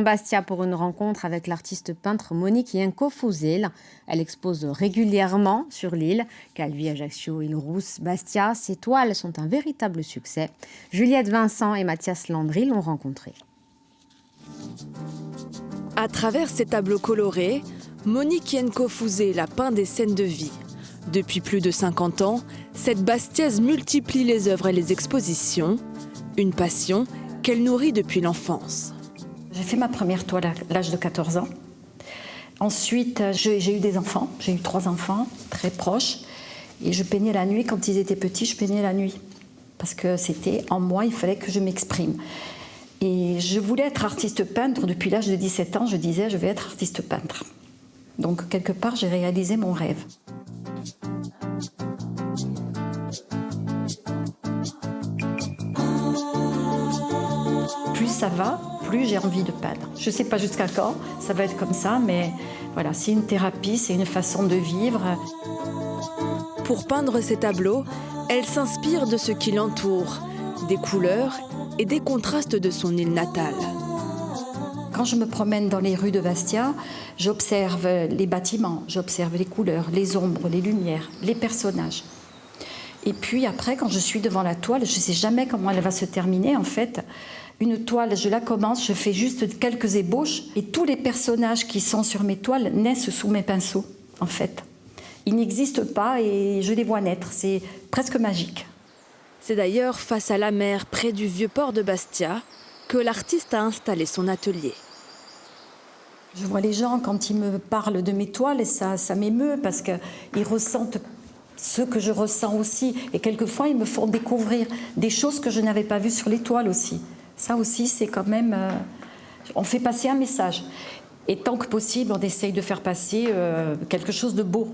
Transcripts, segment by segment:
Bastia pour une rencontre avec l'artiste peintre Monique Yenko-Fouzel. Elle expose régulièrement sur l'île. Calvi, Ajaccio, Île-Rousse, Bastia. Ses toiles sont un véritable succès. Juliette Vincent et Mathias Landry l'ont rencontrée. À travers ses tableaux colorés, Monique Yenko-Fouzel a peint des scènes de vie. Depuis plus de 50 ans, cette Bastiaise multiplie les œuvres et les expositions. Une passion qu'elle nourrit depuis l'enfance. J'ai fait ma première toile à l'âge de 14 ans. Ensuite, j'ai eu des enfants. J'ai eu 3 enfants très proches. Et je peignais la nuit. Quand ils étaient petits, je peignais la nuit. Parce que c'était en moi, il fallait que je m'exprime. Et je voulais être artiste peintre. Depuis l'âge de 17 ans, je disais, je vais être artiste peintre. Donc, quelque part, j'ai réalisé mon rêve. Plus ça va, plus j'ai envie de peindre. Je ne sais pas jusqu'à quand ça va être comme ça, mais voilà, c'est une thérapie, c'est une façon de vivre. Pour peindre ses tableaux, elle s'inspire de ce qui l'entoure, des couleurs et des contrastes de son île natale. Quand je me promène dans les rues de Bastia, j'observe les bâtiments, j'observe les couleurs, les ombres, les lumières, les personnages. Et puis après, quand je suis devant la toile, je ne sais jamais comment elle va se terminer en fait. Une toile, je la commence, je fais juste quelques ébauches et tous les personnages qui sont sur mes toiles naissent sous mes pinceaux, en fait. Ils n'existent pas et je les vois naître, c'est presque magique. C'est d'ailleurs face à la mer, près du vieux port de Bastia, que l'artiste a installé son atelier. Je vois les gens, quand ils me parlent de mes toiles, et ça m'émeut parce qu'ils ressentent ce que je ressens aussi. Et quelquefois, ils me font découvrir des choses que je n'avais pas vues sur les toiles aussi. Ça aussi, c'est quand même... on fait passer un message. Et tant que possible, on essaye de faire passer quelque chose de beau.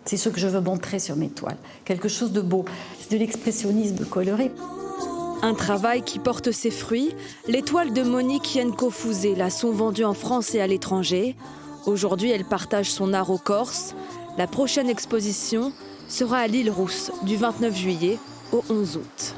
C'est ce que je veux montrer sur mes toiles. Quelque chose de beau. C'est de l'expressionnisme coloré. Un travail qui porte ses fruits. Les toiles de Monique Yenko-Fouzel sont vendues en France et à l'étranger. Aujourd'hui, elle partage son art aux Corses. La prochaine exposition sera à l'Île-Rousse du 29 juillet au 11 août.